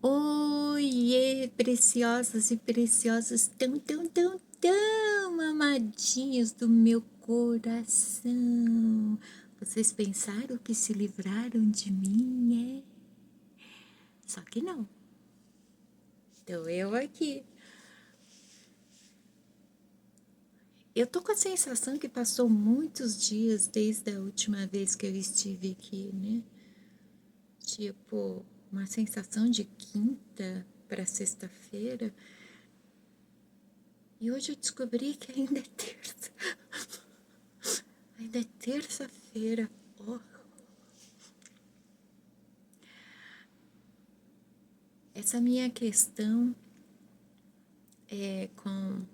Oiê, preciosas e preciosos, tão amadinhos do meu coração. Vocês pensaram que se livraram de mim, é? Só que não. Então eu aqui. Eu tô com a sensação que passou muitos dias desde a última vez que eu estive aqui, né? Tipo, uma sensação de quinta para sexta-feira. E hoje eu descobri que ainda é terça. Ainda é terça-feira. Oh. Essa minha questão é com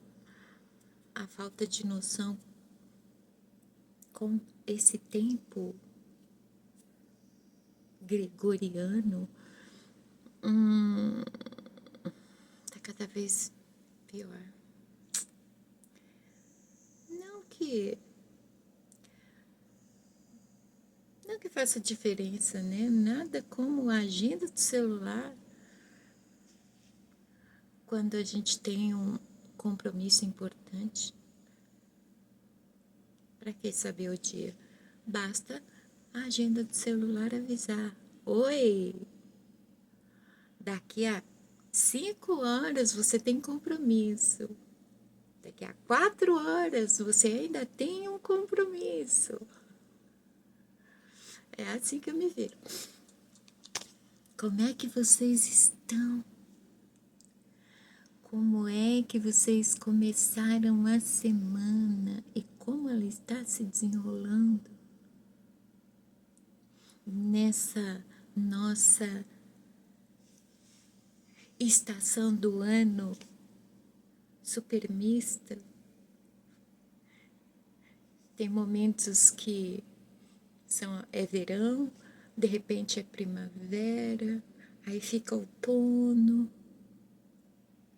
a falta de noção com esse tempo gregoriano, tá cada vez pior. Não que não que faça diferença, né? Nada como a agenda do celular quando a gente tem um compromisso importante. Para que saber o dia? Basta a agenda do celular avisar: oi, daqui a 5 horas você tem compromisso. Daqui a 4 horas você ainda tem um compromisso. É assim que eu me viro. Como é que vocês estão? Como é que vocês começaram a semana e como ela está se desenrolando nessa nossa estação do ano super mista? Tem momentos que é verão, de repente é primavera, aí fica outono,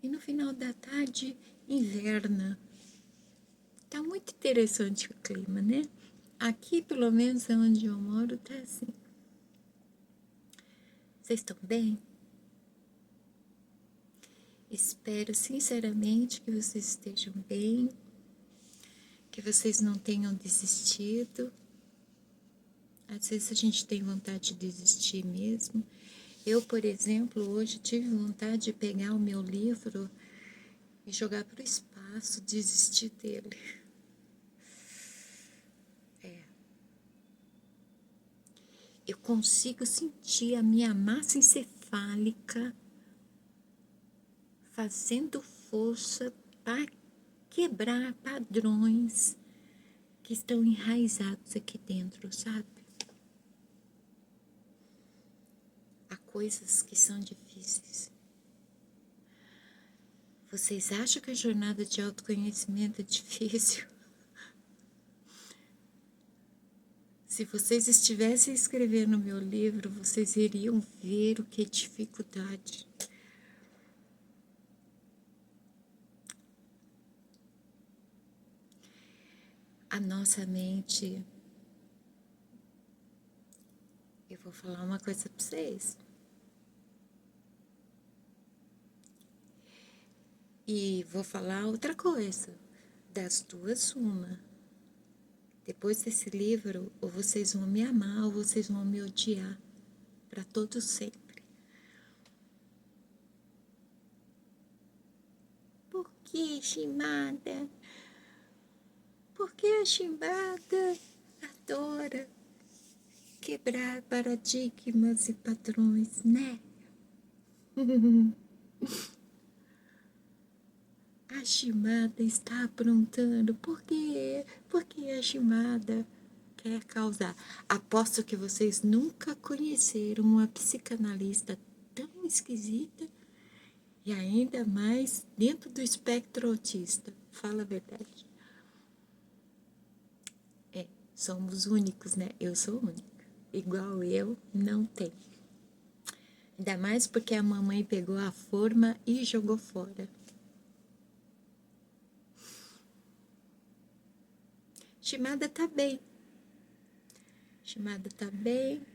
e no final da tarde, inverna. Tá muito interessante o clima, né? Aqui, pelo menos, onde eu moro, tá assim. Vocês estão bem? Espero sinceramente que vocês estejam bem, que vocês não tenham desistido. Às vezes a gente tem vontade de desistir mesmo. Eu, por exemplo, hoje tive vontade de pegar o meu livro e jogar para o espaço, desistir dele. Eu consigo sentir a minha massa encefálica fazendo força para quebrar padrões que estão enraizados aqui dentro, sabe? Há coisas que são difíceis. Vocês acham que a jornada de autoconhecimento é difícil? Se vocês estivessem escrevendo meu livro, vocês iriam ver o que é dificuldade. A nossa mente... Eu vou falar uma coisa para vocês. E vou falar outra coisa. Das duas, uma. Depois desse livro, ou vocês vão me amar, ou vocês vão me odiar. Para todo sempre. Por que, Shimada? Por que a Shimada adora quebrar paradigmas e padrões, né? A Shimada está aprontando. Por quê? Porque a Shimada quer causar. Aposto que vocês nunca conheceram uma psicanalista tão esquisita e ainda mais dentro do espectro autista. Fala a verdade. É, somos únicos, né? Eu sou única. Igual eu, não tem. Ainda mais porque a mamãe pegou a forma e jogou fora. Shimada tá bem. Shimada tá bem.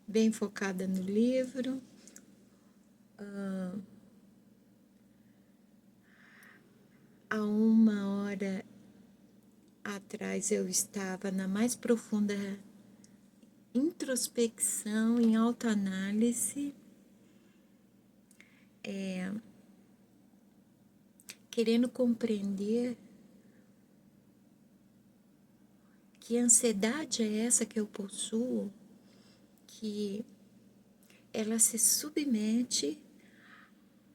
bem focada no livro. Há 1 hora atrás eu estava na mais profunda introspecção, em autoanálise, querendo compreender que ansiedade é essa que eu possuo, que ela se submete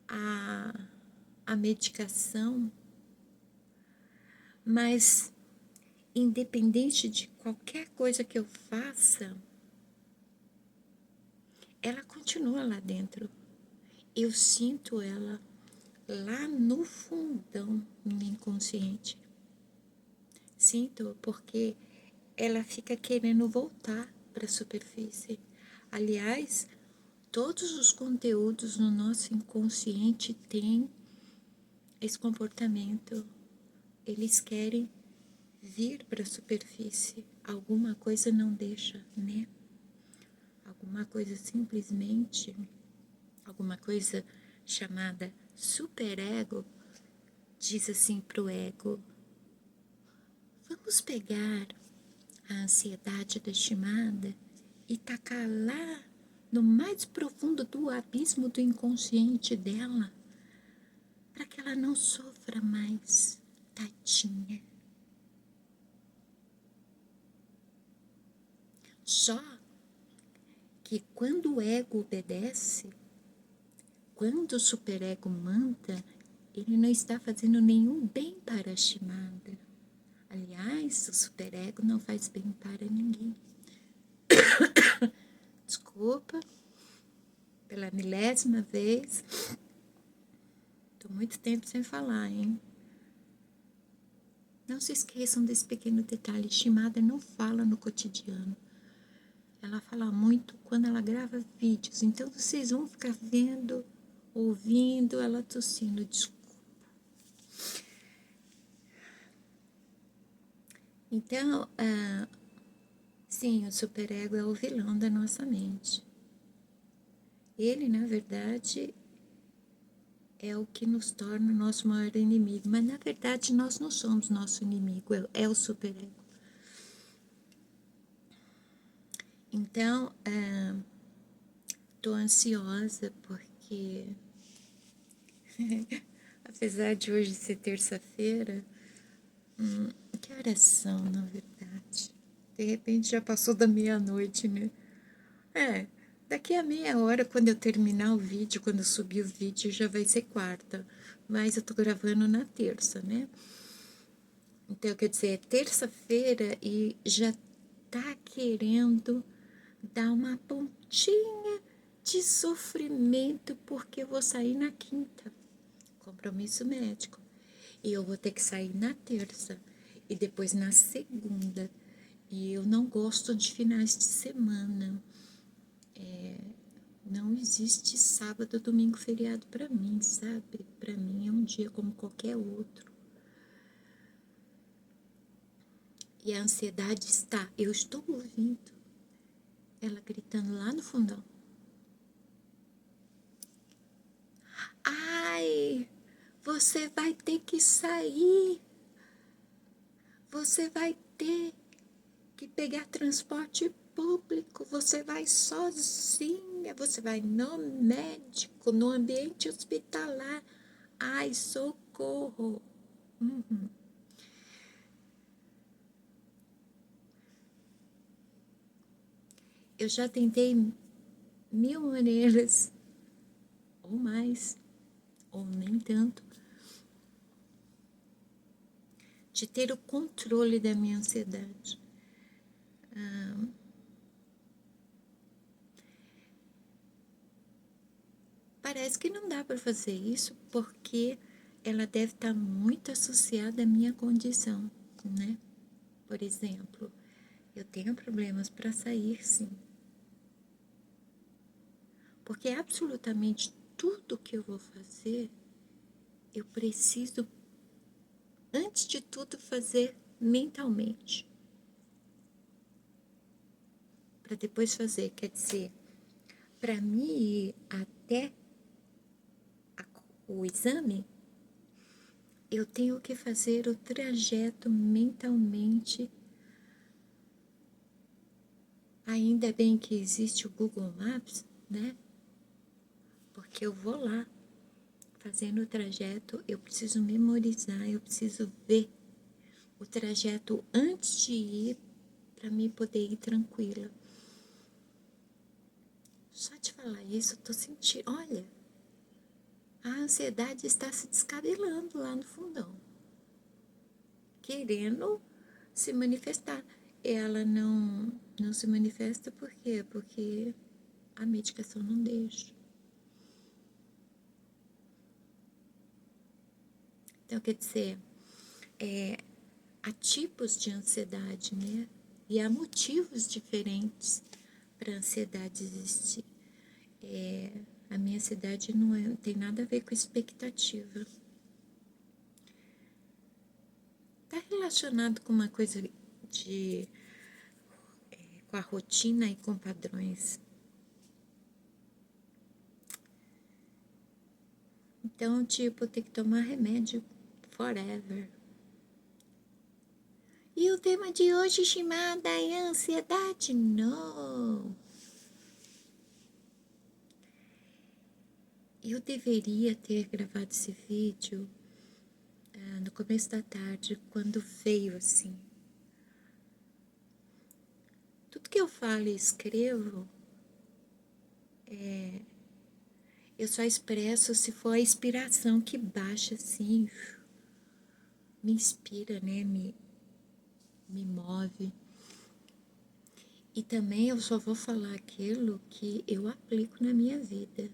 à medicação, mas independente de qualquer coisa que eu faça, ela continua lá dentro. Eu sinto ela lá no fundão, no inconsciente. Sinto porque ela fica querendo voltar para a superfície. Aliás, todos os conteúdos no nosso inconsciente têm esse comportamento. Eles querem vir para a superfície. Alguma coisa não deixa, né? Alguma coisa simplesmente, alguma coisa chamada superego, diz assim pro ego: vamos pegar a ansiedade da estimada e tacar lá no mais profundo do abismo do inconsciente dela, para que ela não sofra mais, tadinha. Só que quando o ego obedece, quando o superego manda, ele não está fazendo nenhum bem para a estimada. Aliás, o superego não faz bem para ninguém. Desculpa, pela 1000ª vez. Tô muito tempo sem falar, hein? Não se esqueçam desse pequeno detalhe. Estimada não fala no cotidiano. Ela fala muito quando ela grava vídeos. Então, vocês vão ficar vendo, ouvindo ela tossindo. Desculpa. Então, sim, o superego é o vilão da nossa mente. Ele, na verdade, é o que nos torna o nosso maior inimigo. Mas, na verdade, nós não somos nosso inimigo, é o superego. Então, tô ansiosa porque, apesar de hoje ser terça-feira, que horas são, na verdade? De repente já passou da meia-noite, né? Daqui a meia hora, quando eu terminar o vídeo, quando eu subir o vídeo, já vai ser quarta. Mas eu tô gravando na terça, né? Então, quer dizer, é terça-feira e já tá querendo dar uma pontinha de sofrimento porque eu vou sair na quinta. Compromisso médico. E eu vou ter que sair na terça e depois na segunda. E eu não gosto de finais de semana. Não existe sábado, domingo, feriado para mim, sabe? Para mim é um dia como qualquer outro. E a ansiedade está, eu estou ouvindo ela gritando lá no fundão. Ai, você vai ter que sair. Você vai ter que pegar transporte público. Você vai sozinha. Você vai no médico, no ambiente hospitalar. Ai, socorro. Eu já tentei 1000 maneiras, ou mais, ou nem tanto, de ter o controle da minha ansiedade. Parece que não dá para fazer isso porque ela deve estar muito associada à minha condição, né? Por exemplo, eu tenho problemas para sair, sim. Porque absolutamente tudo que eu vou fazer, eu preciso, antes de tudo, fazer mentalmente. Para depois fazer, quer dizer, para mim ir até o exame, eu tenho que fazer o trajeto mentalmente. Ainda bem que existe o Google Maps, né? Porque eu vou lá fazendo o trajeto, eu preciso memorizar, eu preciso ver o trajeto antes de ir para mim poder ir tranquila. Só de falar isso, eu tô sentindo, olha, a ansiedade está se descabelando lá no fundão, querendo se manifestar. Ela não se manifesta por quê? Porque a medicação não deixa. Então, quer dizer, há tipos de ansiedade, né? E há motivos diferentes para a ansiedade existir. A minha ansiedade não tem nada a ver com expectativa. Está relacionado com uma coisa com a rotina e com padrões. Então, tipo, tem que tomar remédio forever. E o tema de hoje chamado é ansiedade? Não. Eu deveria ter gravado esse vídeo no começo da tarde, quando veio assim. Tudo que eu falo e escrevo, eu só expresso se for a inspiração que baixa assim, me inspira, né? Me move. E também eu só vou falar aquilo que eu aplico na minha vida,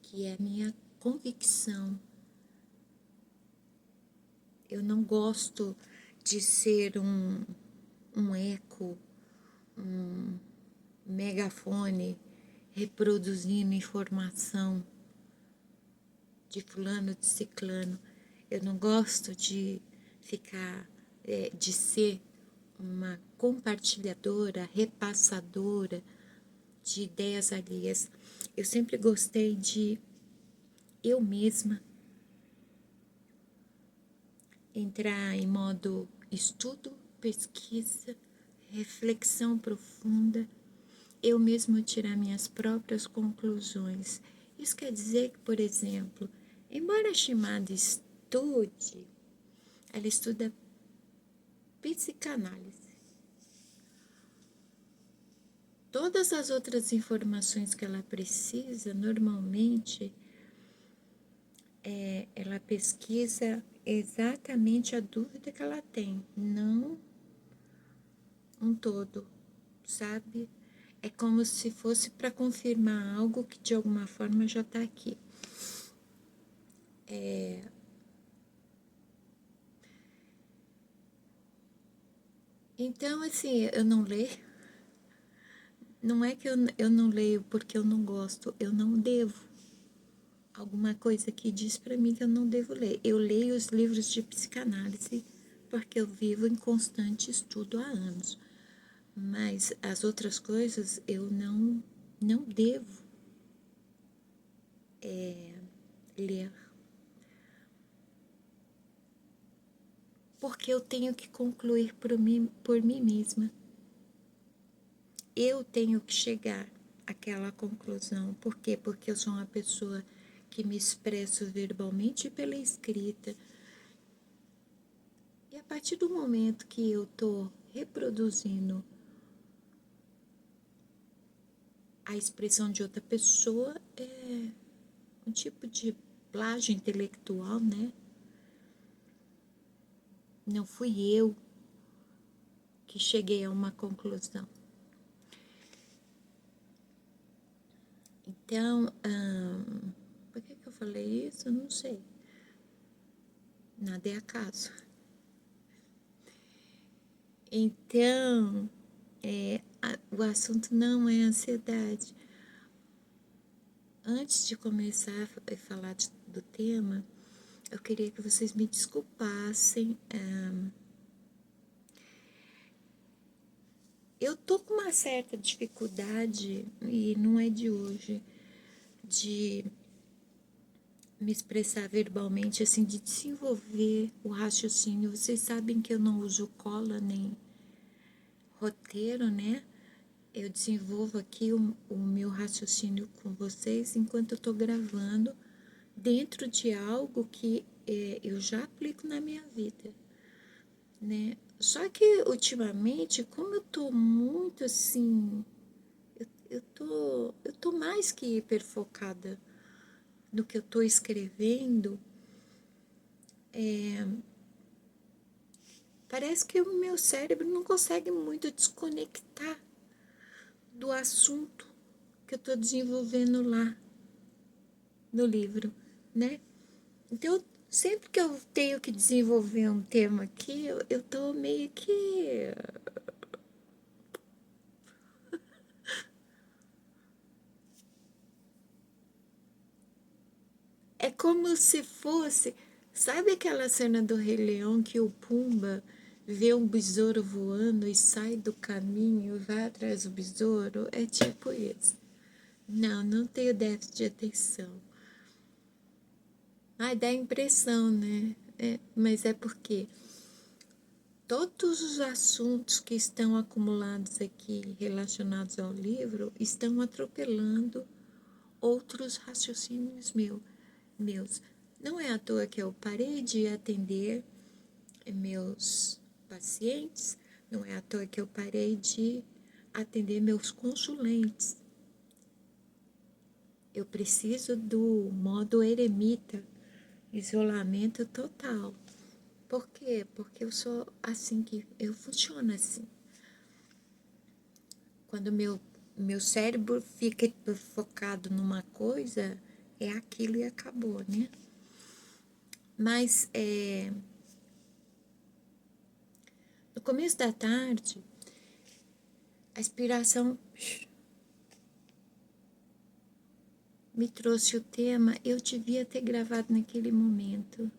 que é a minha convicção. Eu não gosto de ser um eco, um megafone reproduzindo informação de fulano, de ciclano. Eu não gosto de ficar, de ser uma compartilhadora, repassadora de ideias alheias. Eu sempre gostei de eu mesma entrar em modo estudo, pesquisa, reflexão profunda, eu mesma tirar minhas próprias conclusões. Isso quer dizer que, por exemplo, embora a Shimada estude, ela estuda psicanálise. Todas as outras informações que ela precisa, normalmente, ela pesquisa exatamente a dúvida que ela tem, não um todo, sabe? É como se fosse para confirmar algo que de alguma forma já está aqui. Então, assim, eu não leio. Não é que eu não leio porque eu não gosto, eu não devo. Alguma coisa que diz para mim que eu não devo ler. Eu leio os livros de psicanálise porque eu vivo em constante estudo há anos. Mas as outras coisas eu não devo ler. Porque eu tenho que concluir por mim mesma. Eu tenho que chegar àquela conclusão. Por quê? Porque eu sou uma pessoa que me expresso verbalmente pela escrita. E a partir do momento que eu estou reproduzindo a expressão de outra pessoa, é um tipo de plágio intelectual, né? Não fui eu que cheguei a uma conclusão. Então, por que eu falei isso? Eu não sei. Nada é acaso. Então, o assunto não é ansiedade. Antes de começar a falar do tema, eu queria que vocês me desculpassem. eu tô com uma certa dificuldade, e não é de hoje, de me expressar verbalmente, assim, de desenvolver o raciocínio. Vocês sabem que eu não uso cola nem roteiro, né? Eu desenvolvo aqui o meu raciocínio com vocês enquanto eu estou gravando, dentro de algo que eu já aplico na minha vida, né? Só que ultimamente, como eu tô muito assim, eu tô mais que hiperfocada no que eu tô escrevendo, parece que o meu cérebro não consegue muito desconectar do assunto que eu tô desenvolvendo lá no livro, né? Então, sempre que eu tenho que desenvolver um tema aqui, eu tô meio que. É como se fosse. Sabe aquela cena do Rei Leão que o Pumba vê um besouro voando e sai do caminho e vai atrás do besouro? É tipo isso. Não, não tenho déficit de atenção. Ai, dá impressão, né? Mas é porque todos os assuntos que estão acumulados aqui relacionados ao livro estão atropelando outros raciocínios meus. Não é à toa que eu parei de atender meus pacientes, não é à toa que eu parei de atender meus consulentes. Eu preciso do modo eremita, isolamento total. Por quê? Porque eu sou assim que eu funciono assim. Quando meu cérebro fica focado numa coisa, é aquilo e acabou, né? Mas no começo da tarde, a inspiração me trouxe o tema. Eu devia ter gravado naquele momento,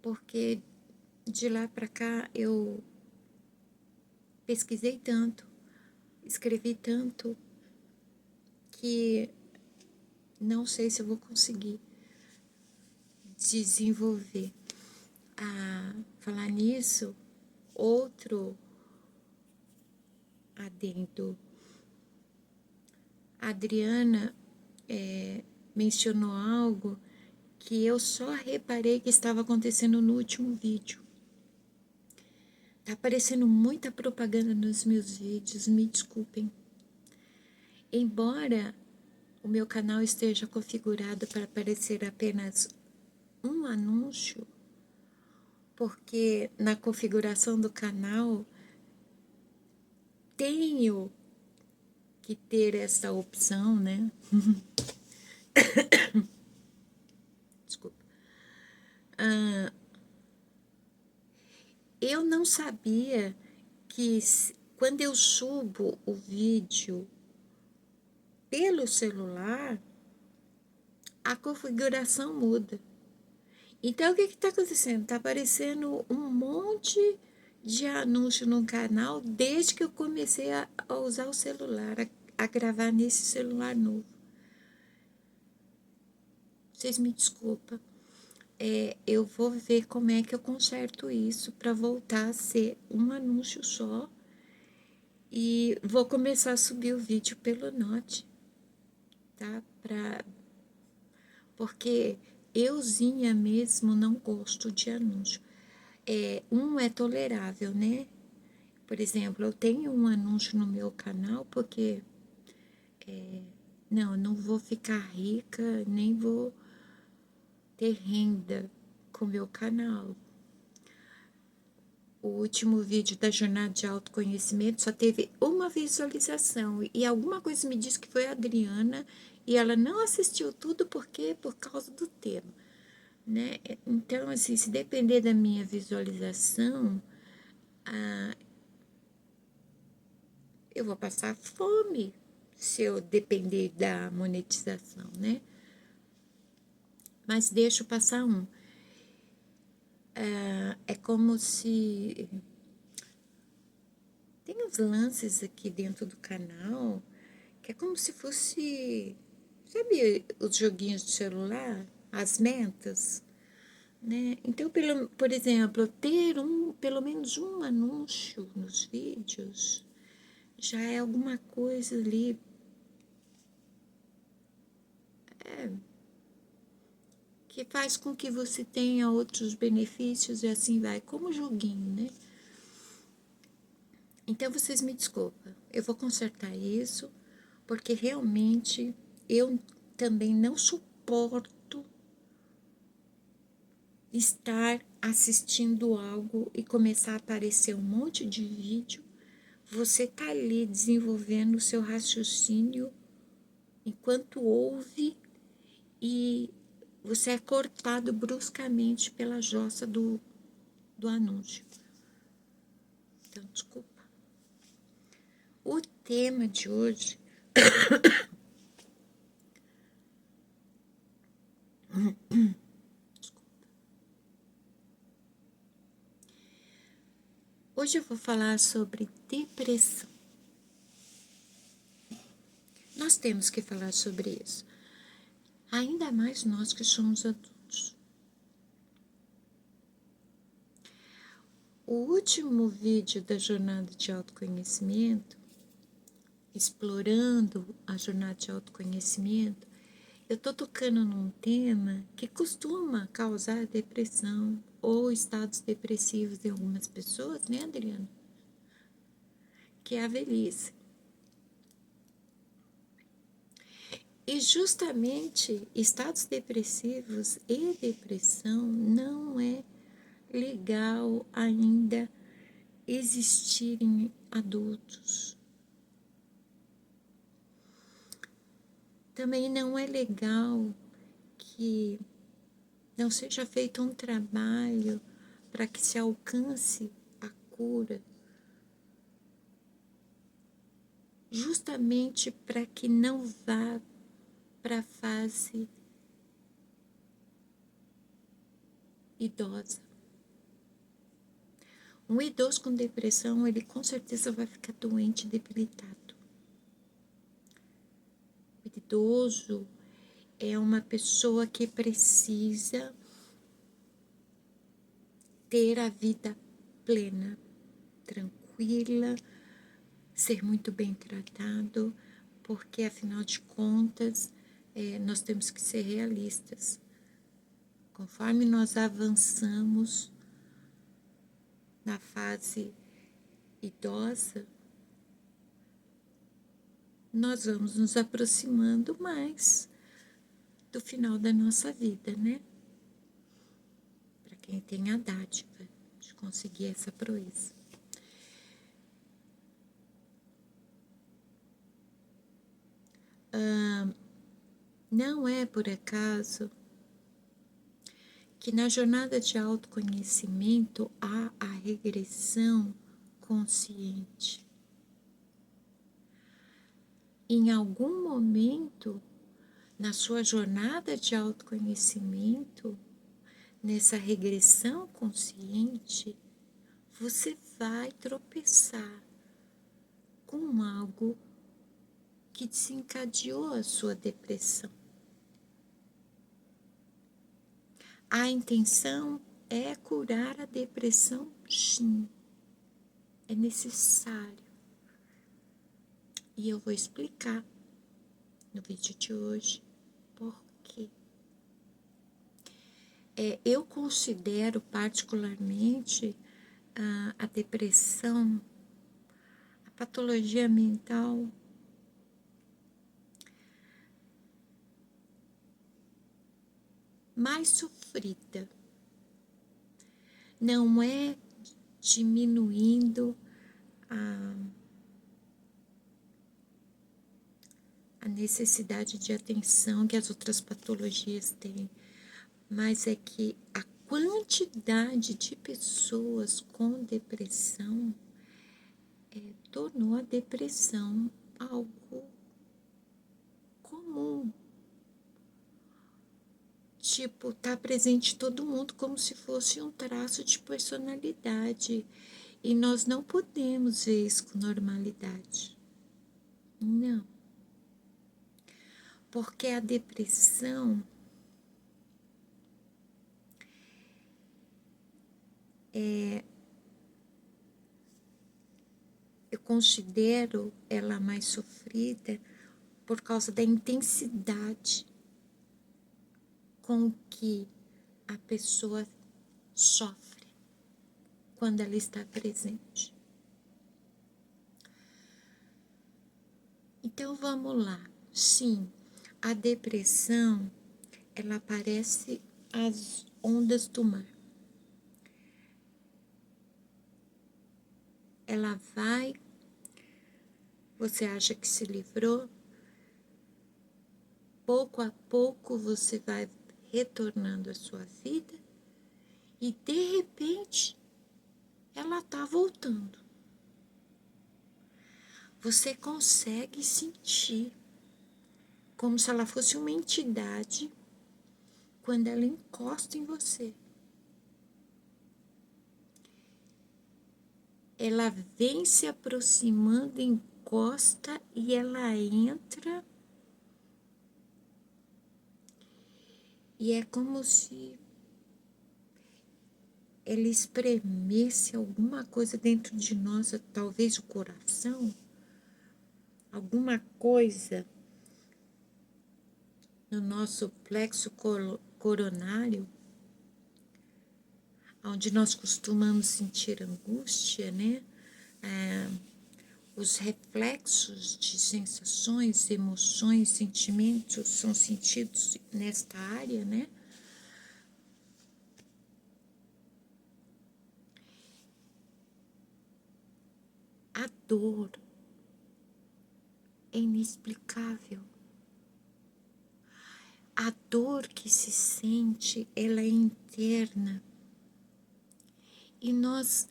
porque de lá para cá eu pesquisei tanto, escrevi tanto, que não sei se eu vou conseguir desenvolver. Falar nisso, outro adendo. A Adriana mencionou algo que eu só reparei que estava acontecendo no último vídeo. Tá aparecendo muita propaganda nos meus vídeos, me desculpem. Embora o meu canal esteja configurado para aparecer apenas um anúncio, porque na configuração do canal tenho que ter essa opção, né? Desculpa. Eu não sabia que quando eu subo o vídeo pelo celular, a configuração muda. Então, o que está acontecendo? Está aparecendo um monte de anúncio no canal desde que eu comecei a usar o celular, a gravar nesse celular novo. Vocês me desculpam. Eu vou ver como é que eu conserto isso para voltar a ser um anúncio só. E vou começar a subir o vídeo pelo Note, tá? Porque euzinha mesmo não gosto de anúncio. Um é tolerável, né? Por exemplo, eu tenho um anúncio no meu canal porque não vou ficar rica, nem vou ter renda com o meu canal. O último vídeo da jornada de autoconhecimento só teve uma visualização e alguma coisa me disse que foi a Adriana e ela não assistiu tudo porque por causa do tema, né? Então, assim, se depender da minha visualização, eu vou passar fome se eu depender da monetização, né? Mas deixo passar um. É como se... Tem um uns lances aqui dentro do canal que é como se fosse, sabe, os joguinhos de celular, as metas, né? Então, por exemplo, ter pelo menos um anúncio nos vídeos já é alguma coisa ali, que faz com que você tenha outros benefícios e assim vai, como joguinho, né? Então, vocês me desculpem, eu vou consertar isso, porque realmente eu também não suporto estar assistindo algo e começar a aparecer um monte de vídeo, você tá ali desenvolvendo o seu raciocínio enquanto ouve e você é cortado bruscamente pela jossa do anúncio. Então, desculpa. O tema de hoje hoje eu vou falar sobre depressão. Nós temos que falar sobre isso. Ainda mais nós que somos adultos. O último vídeo da jornada de autoconhecimento, explorando a jornada de autoconhecimento, eu tô tocando num tema que costuma causar depressão ou estados depressivos em algumas pessoas, né, Adriana? Que é a velhice. E justamente estados depressivos e depressão não é legal ainda existirem adultos. Também não é legal que não seja feito um trabalho para que se alcance a cura, justamente para que não vá para a fase idosa. Um idoso com depressão, ele com certeza vai ficar doente, debilitado. O idoso é uma pessoa que precisa ter a vida plena, tranquila, ser muito bem tratado, porque afinal de contas, nós temos que ser realistas. Conforme nós avançamos na fase idosa, nós vamos nos aproximando mais do final da nossa vida, né? Para quem tem a dádiva de conseguir essa proeza. Não é por acaso que na jornada de autoconhecimento há a regressão consciente. Em algum momento, na sua jornada de autoconhecimento, nessa regressão consciente, você vai tropeçar com algo que desencadeou a sua depressão. A intenção é curar a depressão, sim. É necessário. E eu vou explicar no vídeo de hoje por quê. Eu considero particularmente a depressão, a patologia mental, mais sofrida. Não é diminuindo a necessidade de atenção que as outras patologias têm, mas é que a quantidade de pessoas com depressão tornou a depressão algo comum. Tipo, tá presente todo mundo como se fosse um traço de personalidade. E nós não podemos ver isso com normalidade. Não. Porque a depressão eu considero ela mais sofrida por causa da intensidade com que a pessoa sofre quando ela está presente. Então vamos lá. Sim, a depressão, ela parece as ondas do mar. Ela vai, você acha que se livrou, pouco a pouco você vai retornando à sua vida e de repente ela tá voltando. Você consegue sentir como se ela fosse uma entidade quando ela encosta em você. Ela vem se aproximando, encosta e ela entra. E é como se ela espremesse alguma coisa dentro de nós, talvez o coração, alguma coisa no nosso plexo coronário, onde nós costumamos sentir angústia, né? Os reflexos de sensações, emoções, sentimentos são sentidos nesta área, né? A dor é inexplicável. A dor que se sente, ela é interna. E nós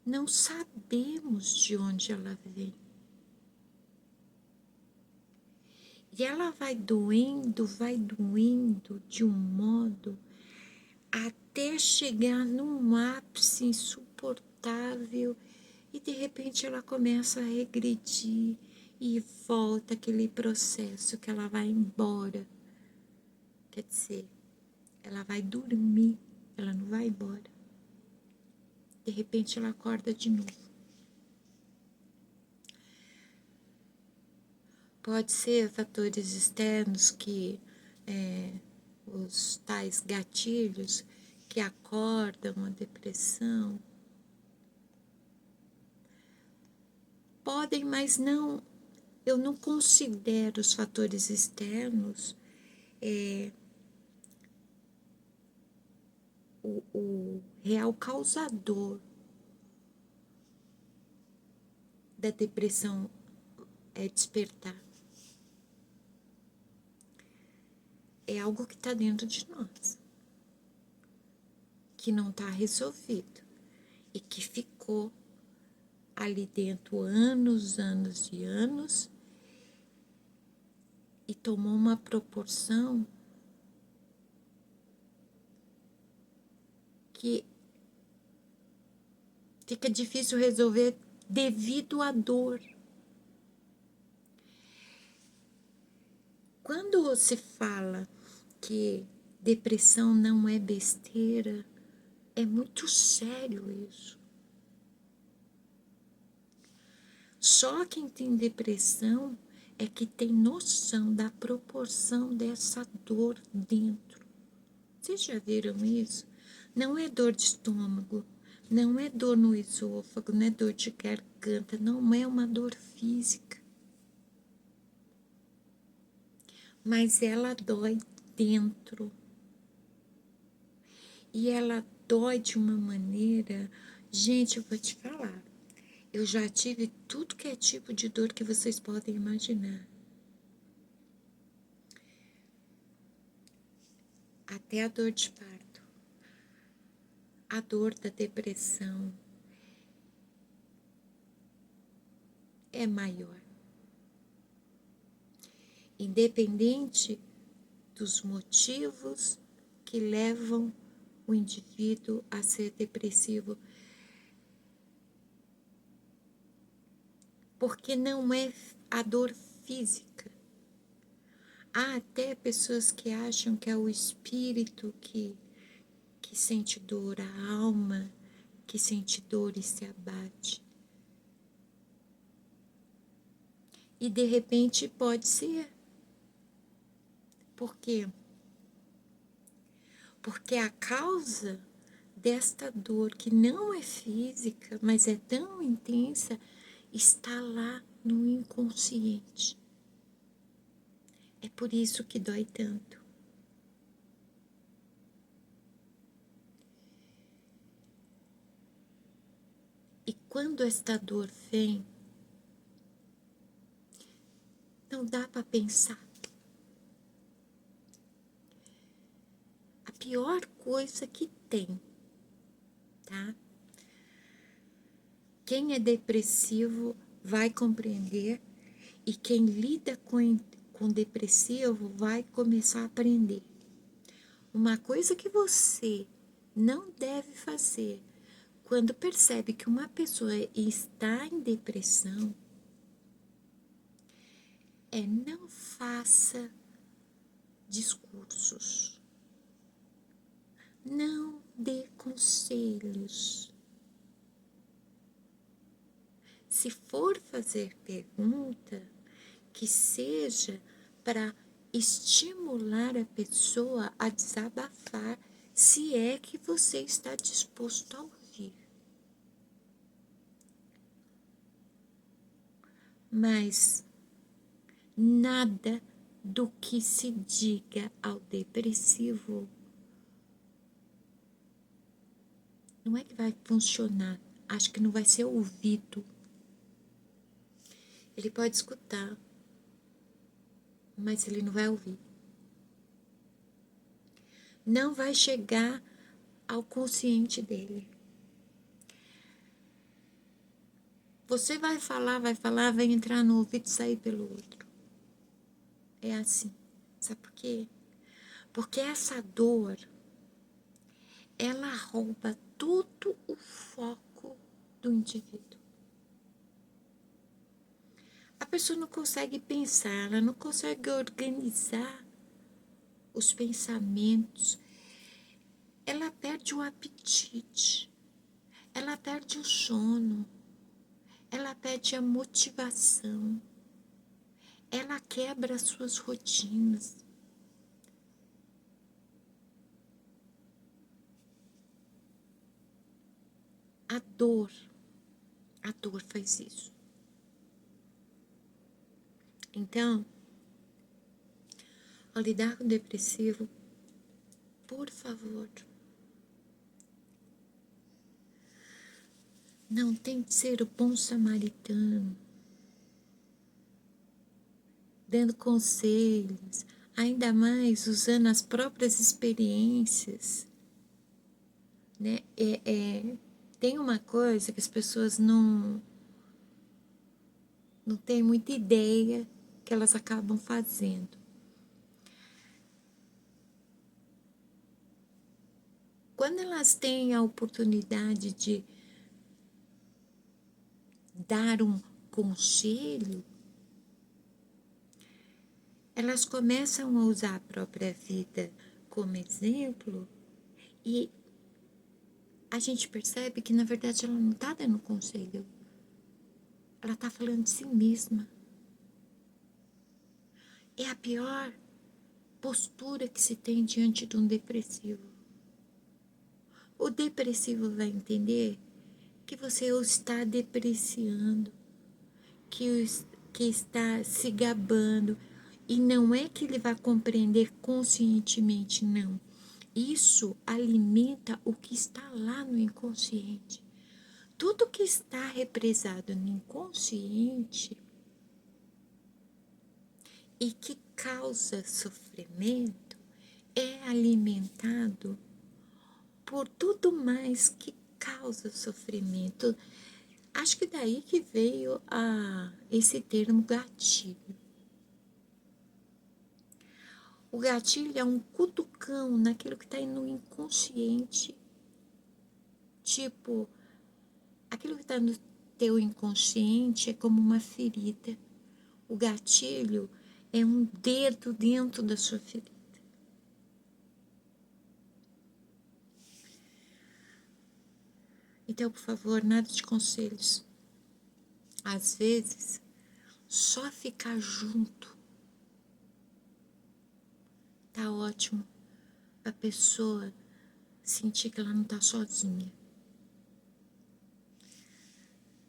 não sabemos de onde ela vem. E ela vai doendo de um modo até chegar num ápice insuportável e de repente ela começa a regredir e volta aquele processo que ela vai embora. Quer dizer, ela vai dormir, ela não vai embora. De repente ela acorda de novo. Pode ser fatores externos que os tais gatilhos que acordam a depressão. Podem, mas não, eu não considero os fatores externos o real causador da depressão despertar. É algo que está dentro de nós, que não está resolvido e que ficou ali dentro anos e anos e tomou uma proporção que fica difícil resolver devido à dor. Quando se fala que depressão não é besteira, é muito sério isso. Só quem tem depressão é que tem noção da proporção dessa dor dentro. Vocês já viram isso? Não é dor de estômago, não é dor no esôfago, não é dor de garganta, não é uma dor física. Mas ela dói dentro. E ela dói de uma maneira... Gente, eu vou te falar. Eu já tive tudo que é tipo de dor que vocês podem imaginar. Até a dor de parto. A dor da depressão é maior. Independente dos motivos que levam o indivíduo a ser depressivo, porque não é a dor física. Há até pessoas que acham que é o espírito que sente dor, a alma que sente dor e se abate. E de repente pode ser. Por quê? Porque a causa desta dor, que não é física, mas é tão intensa, está lá no inconsciente. É por isso que dói tanto. E quando esta dor vem, não dá para pensar. A pior coisa que tem, tá? Quem é depressivo vai compreender, e quem lida com depressivo vai começar a aprender. Uma coisa que você não deve fazer quando percebe que uma pessoa está em depressão é não faça discursos, não dê conselhos. Se for fazer pergunta, que seja para estimular a pessoa a desabafar, se é que você está disposto a ouvir. Mas nada do que se diga ao depressivo não é que vai funcionar, acho que não vai ser ouvido. Ele pode escutar, mas ele não vai ouvir. Não vai chegar ao consciente dele. Você vai falar, vai entrar no ouvido e sair pelo outro. É assim. Sabe por quê? Porque essa dor, ela rouba todo o foco do indivíduo. A pessoa não consegue pensar, ela não consegue organizar os pensamentos. Ela perde o apetite, ela perde o sono, ela perde a motivação, ela quebra as suas rotinas. A dor faz isso. Então, ao lidar com o depressivo, por favor, não tente ser o bom samaritano, dando conselhos, ainda mais usando as próprias experiências, né? Tem uma coisa que as pessoas não têm muita ideia que elas acabam fazendo. Quando elas têm a oportunidade de dar um conselho, elas começam a usar a própria vida como exemplo e a gente percebe que, na verdade, ela não está dando conselho. Ela está falando de si mesma. É a pior postura que se tem diante de um depressivo. O depressivo vai entender que você o está depreciando, que está se gabando. E não é que ele vai compreender conscientemente, não. Isso alimenta o que está lá no inconsciente. Tudo que está represado no inconsciente e que causa sofrimento é alimentado por tudo mais que causa sofrimento. Acho que daí que veio esse termo gatilho. O gatilho é um cutucão naquilo que está no inconsciente. Tipo, aquilo que está no teu inconsciente é como uma ferida. O gatilho é um dedo dentro da sua ferida. Então, por favor, nada de conselhos. Às vezes, só ficar junto tá ótimo. A pessoa sentir que ela não tá sozinha.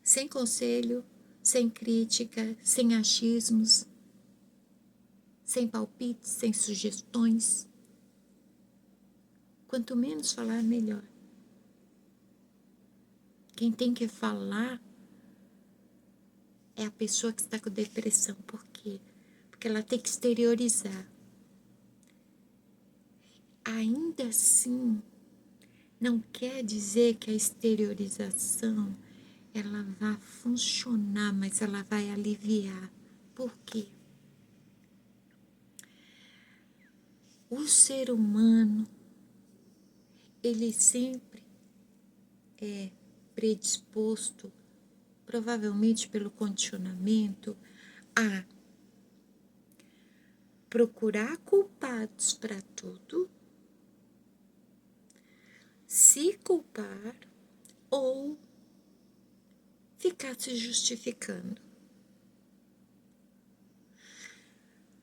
Sem conselho, sem crítica, sem achismos, sem palpites, sem sugestões. Quanto menos falar, melhor. Quem tem que falar é a pessoa que está com depressão. Por quê? Porque ela tem que exteriorizar. Ainda assim, não quer dizer que a exteriorização ela vai funcionar, mas ela vai aliviar. Por quê? O ser humano, ele sempre é predisposto, provavelmente pelo condicionamento, a procurar culpados para tudo, se culpar ou ficar se justificando.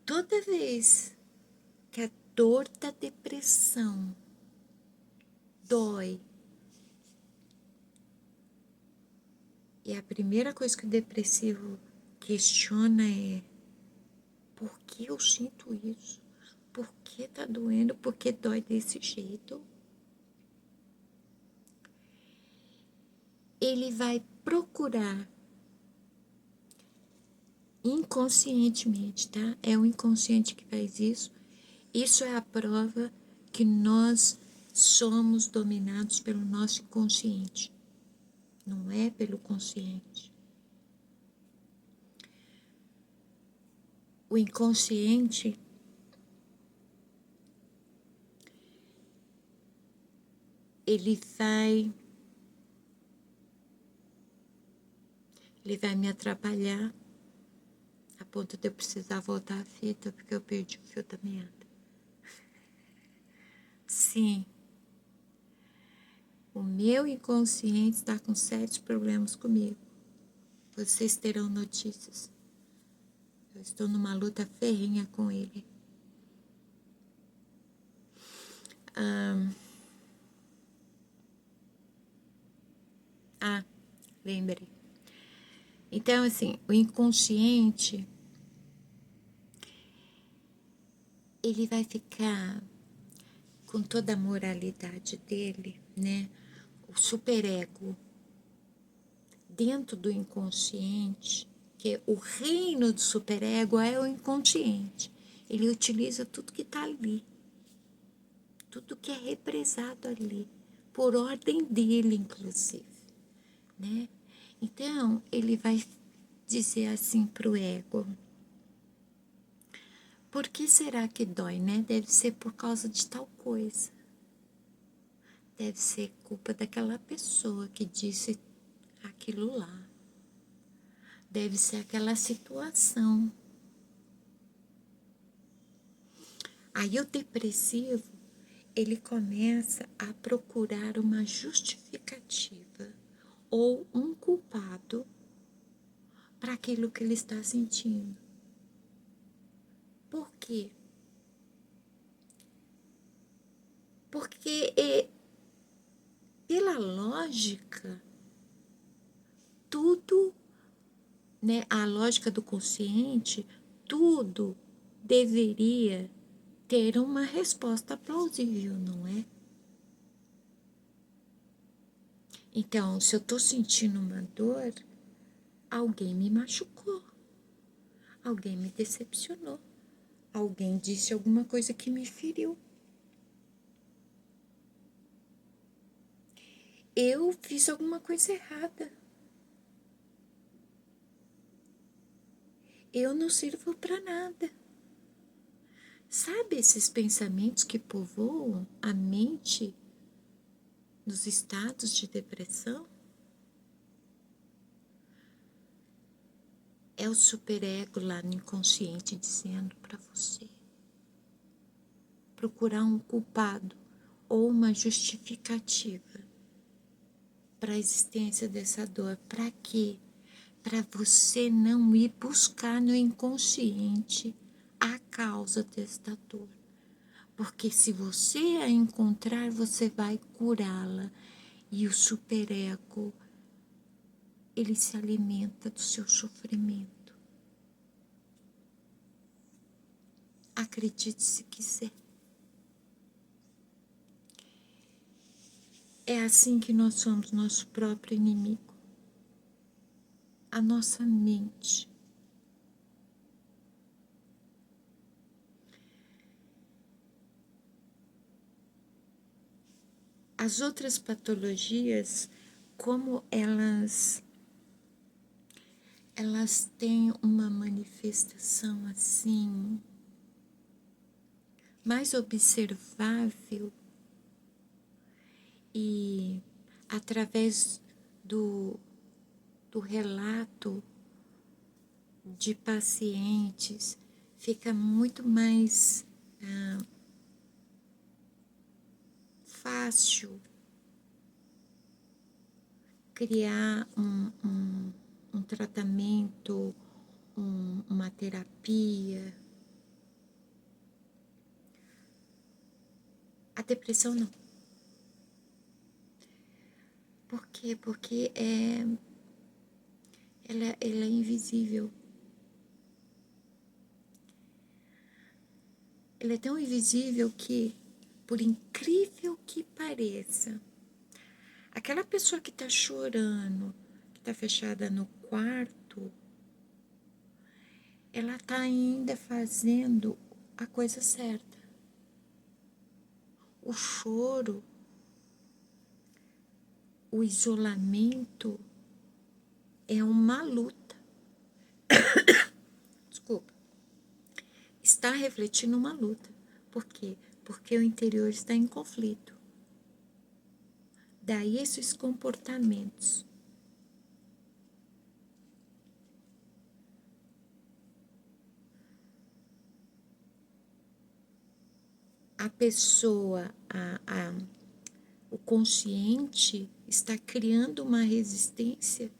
Toda vez que a dor da depressão dói, e a primeira coisa que o depressivo questiona é: por que eu sinto isso? Por que tá doendo? Por que dói desse jeito? Ele vai procurar inconscientemente, tá? É o inconsciente que faz isso. Isso é a prova que nós somos dominados pelo nosso inconsciente, não é pelo consciente. O inconsciente ele vai me atrapalhar a ponto de eu precisar voltar a fita porque eu perdi o fio da meada. Sim, o meu inconsciente está com sérios problemas comigo. Vocês terão notícias. Eu estou numa luta ferrenha com ele. Lembrei. Então, assim, o inconsciente, ele vai ficar com toda a moralidade dele, né? O superego dentro do inconsciente, que o reino do superego é o inconsciente. Ele utiliza tudo que está ali, tudo que é represado ali, por ordem dele, inclusive, né? Então, ele vai dizer assim pro ego: por que será que dói, né? Deve ser por causa de tal coisa. Deve ser culpa daquela pessoa que disse aquilo lá. Deve ser aquela situação. Aí o depressivo, ele começa a procurar uma justificativa ou um culpado para aquilo que ele está sentindo. Por quê? Porque pela lógica, tudo, né, a lógica do consciente, tudo deveria ter uma resposta plausível, não é? Então, se eu tô sentindo uma dor, alguém me machucou, alguém me decepcionou, alguém disse alguma coisa que me feriu. Eu fiz alguma coisa errada. Eu não sirvo para nada. Sabe esses pensamentos que povoam a mente nos estados de depressão? É o superego lá no inconsciente dizendo para você procurar um culpado ou uma justificativa para a existência dessa dor. Para quê? Para você não ir buscar no inconsciente a causa desta dor. Porque se você a encontrar, você vai curá-la. E o superego, ele se alimenta do seu sofrimento. Acredite se quiser. É assim que nós somos nosso próprio inimigo. A nossa mente. As outras patologias, como elas têm uma manifestação assim, mais observável e através do relato de pacientes, fica muito mais fácil criar um tratamento, uma terapia. A depressão não. Por quê? Porque ela é invisível. Ela é tão invisível que, por incrível que pareça, aquela pessoa que está chorando, que está fechada no quarto, ela está ainda fazendo a coisa certa. O choro, o isolamento é uma luta. Desculpa. Está refletindo uma luta. Por quê? Porque o interior está em conflito. Daí esses comportamentos. A pessoa, o consciente está criando uma resistência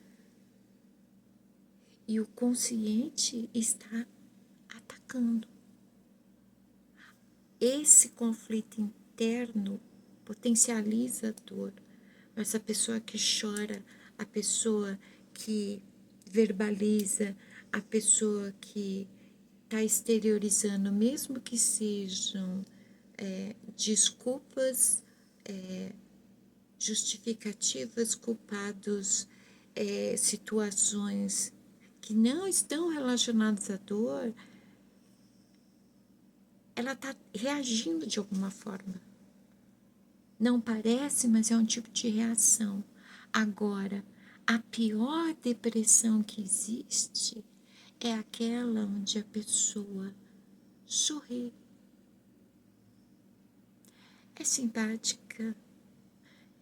e o consciente está atacando. Esse conflito interno potencializa a dor. Mas a pessoa que chora, a pessoa que verbaliza, a pessoa que está exteriorizando, mesmo que sejam desculpas, justificativas, culpados, situações que não estão relacionadas à dor, ela está reagindo de alguma forma. Não parece, mas é um tipo de reação. Agora, a pior depressão que existe é aquela onde a pessoa sorri, é simpática,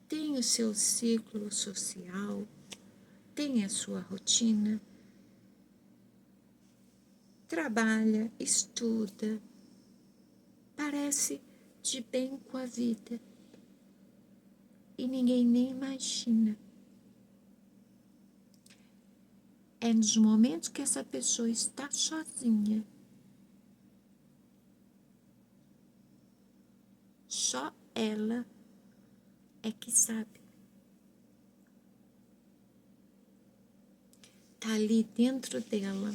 tem o seu ciclo social, tem a sua rotina, trabalha, estuda, parece de bem com a vida e ninguém nem imagina. É nos momentos que essa pessoa está sozinha, só ela é que sabe. Tá ali dentro dela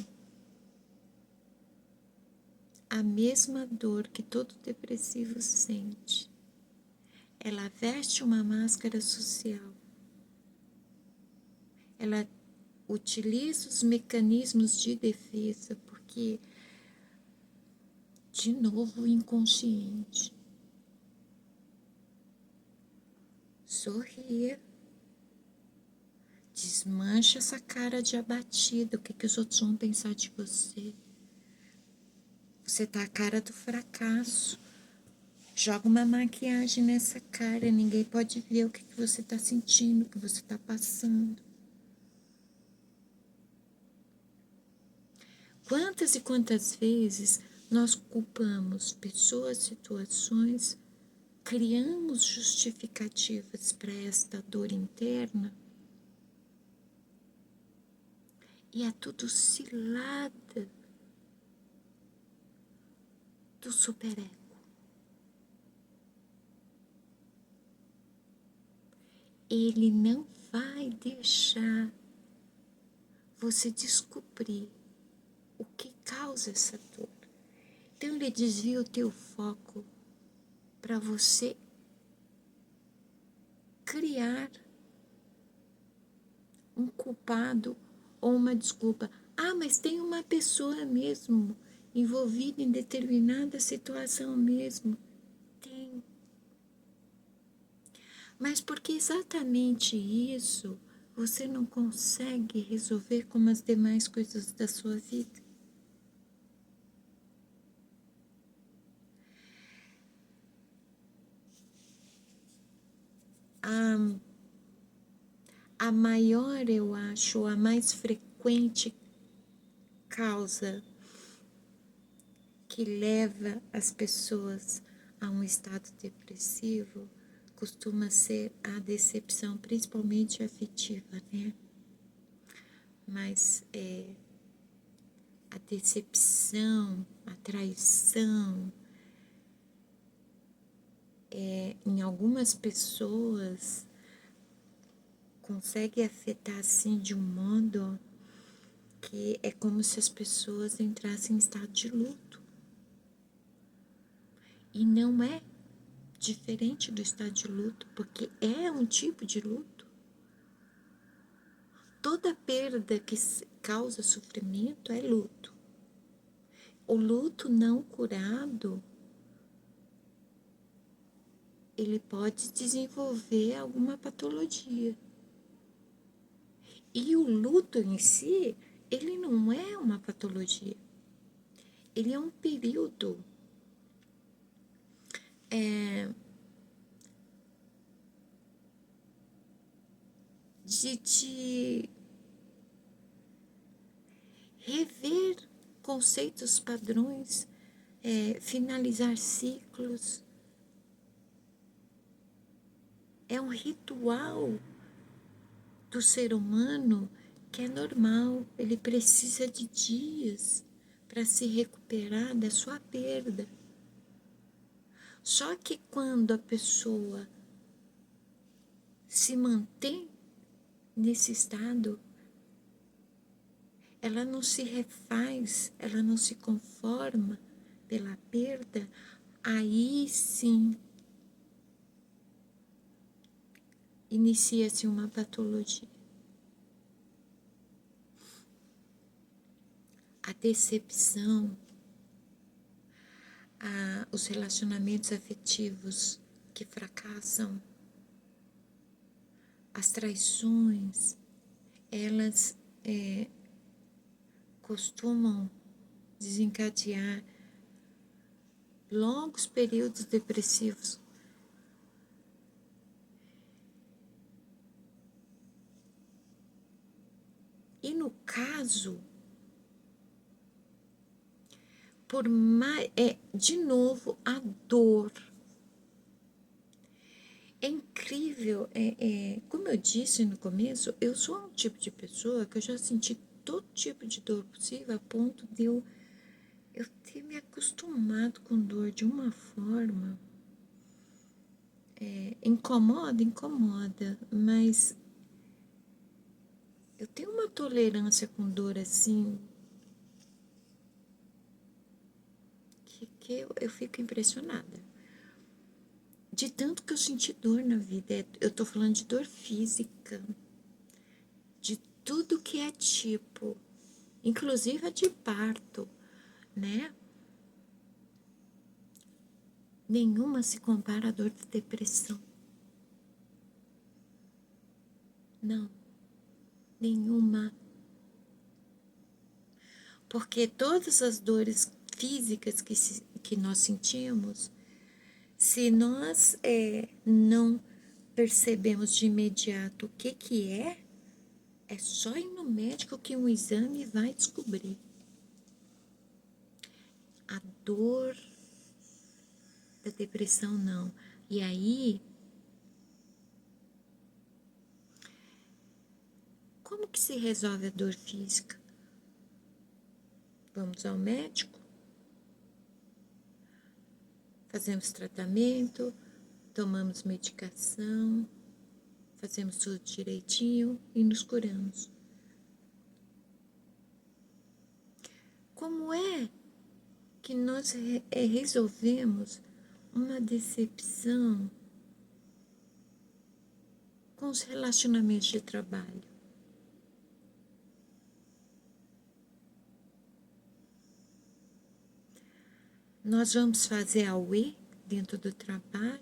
a mesma dor que todo depressivo sente. Ela veste uma máscara social. Ela utiliza os mecanismos de defesa, porque, de novo, o inconsciente. Sorria. Desmancha essa cara de abatida. O que os outros vão pensar de você? Você tá a cara do fracasso. Joga uma maquiagem nessa cara. Ninguém pode ver o que você tá sentindo, o que você tá passando. Quantas e quantas vezes nós culpamos pessoas, situações, criamos justificativas para esta dor interna e é tudo cilada do superego. Ele não vai deixar você descobrir o que causa essa dor. Então ele desvia o teu foco para você criar um culpado ou uma desculpa. Ah, mas tem uma pessoa mesmo envolvida em determinada situação mesmo. Tem. Mas porque exatamente isso você não consegue resolver como as demais coisas da sua vida? A maior, eu acho, a mais frequente causa que leva as pessoas a um estado depressivo costuma ser a decepção, principalmente afetiva, né? Mas a decepção, a traição, em algumas pessoas consegue afetar assim de um modo que é como se as pessoas entrassem em estado de luto. E não é diferente do estado de luto, porque é um tipo de luto. Toda perda que causa sofrimento é luto. O luto não curado, ele pode desenvolver alguma patologia. E o luto em si, ele não é uma patologia. Ele é um período de rever conceitos, padrões, finalizar ciclos. É um ritual do ser humano que é normal, ele precisa de dias para se recuperar da sua perda. Só que quando a pessoa se mantém nesse estado, ela não se refaz, ela não se conforma pela perda, aí sim inicia-se uma patologia. A decepção, os relacionamentos afetivos que fracassam, as traições, elas costumam desencadear longos períodos depressivos. E no caso, por mais, de novo, a dor. É incrível, como eu disse no começo, eu sou um tipo de pessoa que eu já senti todo tipo de dor possível a ponto de eu ter me acostumado com dor de uma forma. Incomoda, mas eu tenho uma tolerância com dor assim que eu fico impressionada. De tanto que eu senti dor na vida, eu tô falando de dor física, de tudo que é tipo, inclusive a de parto, né? Nenhuma se compara à dor de depressão. Não, nenhuma. Porque todas as dores físicas que nós sentimos, se nós não percebemos de imediato o que é só ir no médico que um exame vai descobrir. dor da depressão, não. E aí, como que se resolve a dor física? Vamos ao médico, fazemos tratamento, tomamos medicação, fazemos tudo direitinho e nos curamos. Como é que nós resolvemos uma decepção com os relacionamentos de trabalho? Nós vamos fazer auê dentro do trabalho,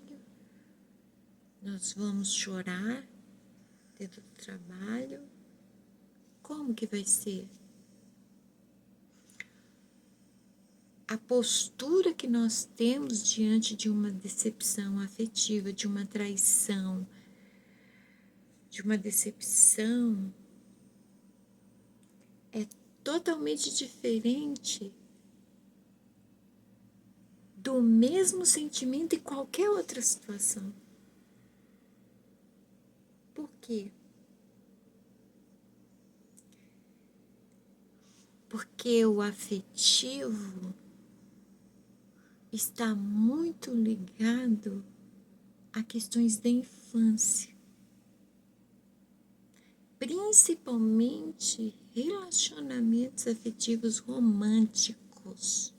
nós vamos chorar dentro do trabalho. Como que vai ser? A postura que nós temos diante de uma decepção afetiva, de uma traição, de uma decepção, é totalmente diferente do mesmo sentimento em qualquer outra situação. Por quê? Porque o afetivo está muito ligado a questões da infância, principalmente relacionamentos afetivos românticos.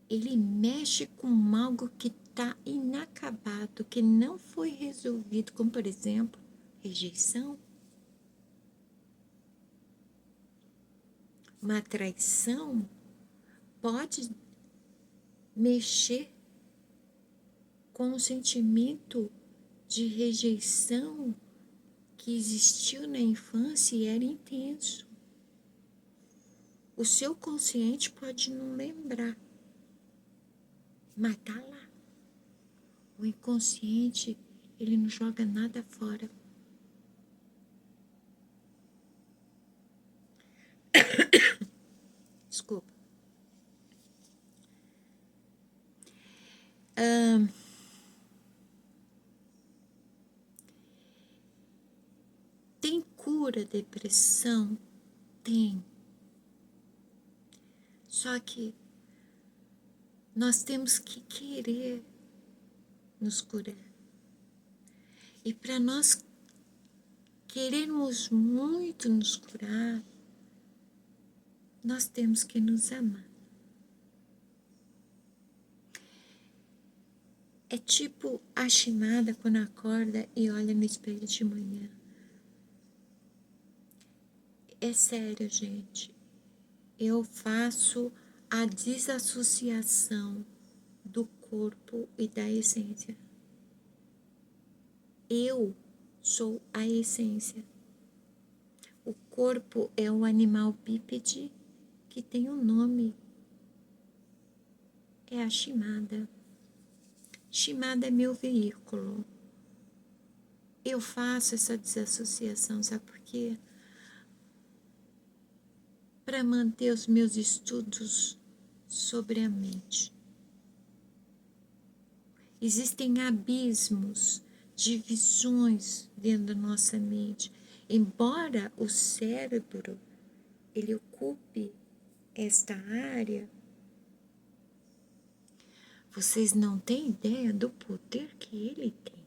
Ele mexe com algo que está inacabado, que não foi resolvido, como por exemplo, rejeição, uma traição pode mexer com o sentimento de rejeição que existiu na infância e era intenso. O seu consciente pode não lembrar, mas tá lá. O inconsciente, ele não joga nada fora. Desculpa. Tem cura depressão? Tem. Só que nós temos que querer nos curar. E para nós querermos muito nos curar, nós temos que nos amar. É tipo a Shimada quando acorda e olha no espelho de manhã. É sério, gente. Eu faço a desassociação do corpo e da essência. Eu sou a essência. O corpo é o animal bípede que tem um nome. É a Shimada. Shimada é meu veículo. Eu faço essa desassociação, sabe por quê? Para manter os meus estudos sobre a mente. Existem abismos, divisões dentro da nossa mente. Embora o cérebro ele ocupe esta área, vocês não têm ideia do poder que ele tem.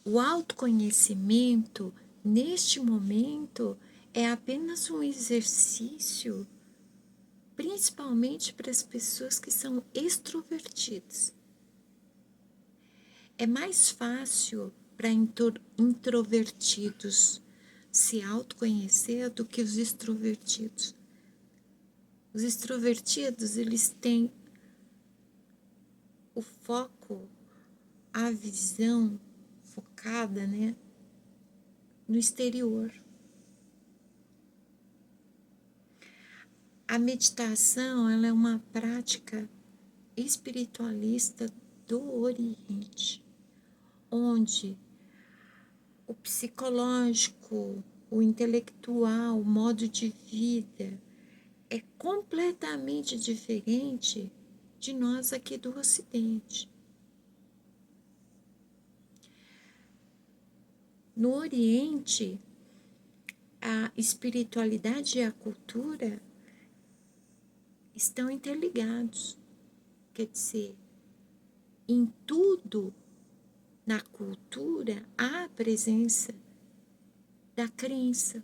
O autoconhecimento, neste momento, é apenas um exercício, principalmente para as pessoas que são extrovertidas. É mais fácil para introvertidos se autoconhecer do que os extrovertidos. Os extrovertidos, eles têm o foco, a visão focada, né, no exterior. A meditação, ela é uma prática espiritualista do Oriente, onde o psicológico, o intelectual, o modo de vida é completamente diferente de nós aqui do Ocidente. No Oriente, a espiritualidade e a cultura estão interligados. Quer dizer, em tudo na cultura há a presença da crença.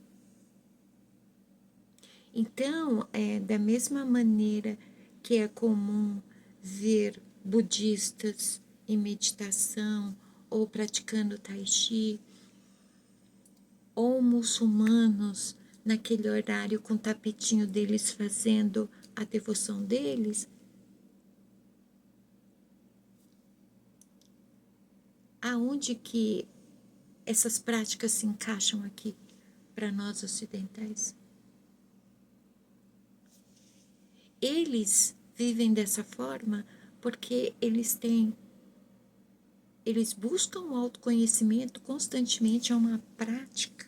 Então, da mesma maneira que é comum ver budistas em meditação ou praticando tai chi, ou muçulmanos naquele horário com o tapetinho deles fazendo a devoção deles, aonde que essas práticas se encaixam aqui para nós ocidentais? Eles vivem dessa forma porque eles buscam o autoconhecimento constantemente, é uma prática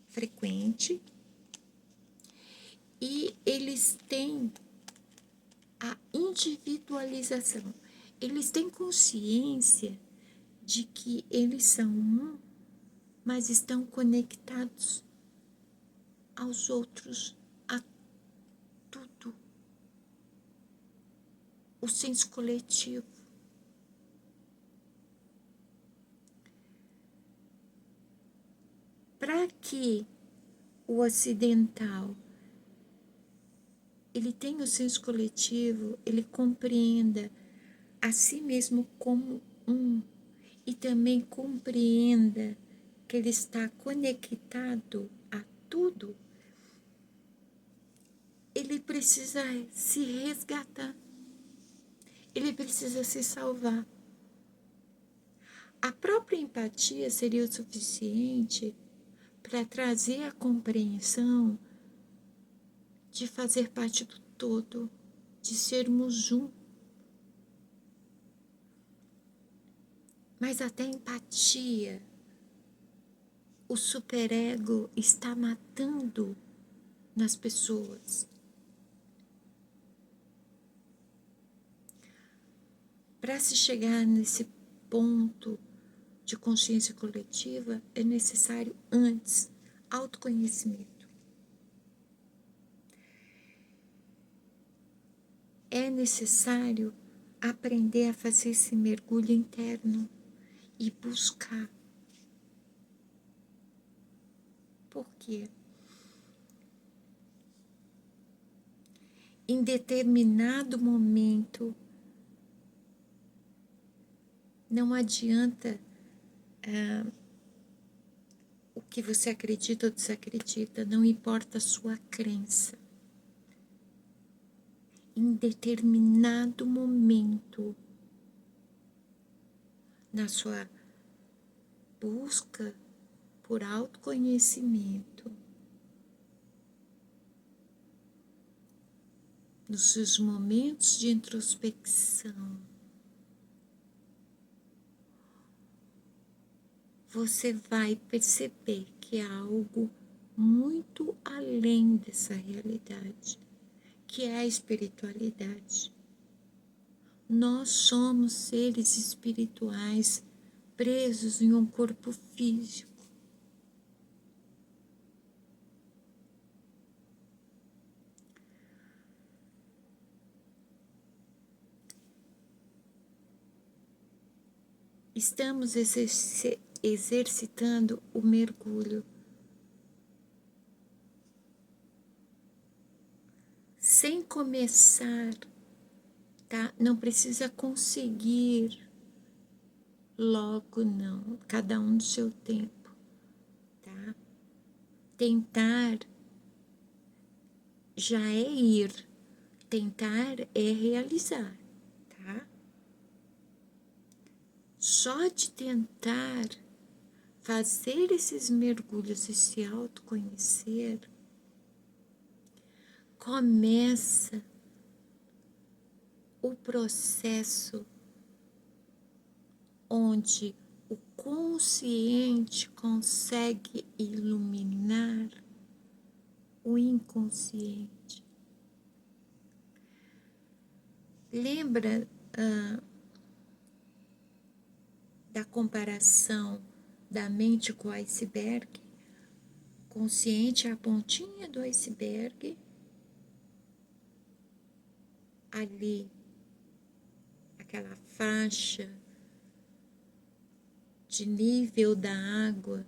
frequente, e eles têm a individualização. Eles têm consciência de que eles são um, mas estão conectados aos outros, a tudo. O senso coletivo. Para que o ocidental ele tenha o senso coletivo, ele compreenda a si mesmo como um, e também compreenda que ele está conectado a tudo, ele precisa se resgatar, ele precisa se salvar. A própria empatia seria o suficiente para trazer a compreensão de fazer parte do todo, de sermos um. Mas até a empatia, o superego está matando nas pessoas. Para se chegar nesse ponto de consciência coletiva, é necessário antes autoconhecimento. É necessário aprender a fazer esse mergulho interno e buscar. Por quê? Em determinado momento, não adianta o que você acredita ou desacredita, não importa a sua crença. Em determinado momento, na sua busca por autoconhecimento, nos seus momentos de introspecção, você vai perceber que há algo muito além dessa realidade, que é a espiritualidade. Nós somos seres espirituais presos em um corpo físico. Estamos exercitando o mergulho. Sem começar, tá? Não precisa conseguir logo, não. Cada um no seu tempo, tá? Tentar já é ir. Tentar é realizar, tá? Só de tentar fazer esses mergulhos e se autoconhecer, começa o processo onde o consciente consegue iluminar o inconsciente. Lembra da comparação da mente com o iceberg? Consciente é a pontinha do iceberg. Ali, aquela faixa de nível da água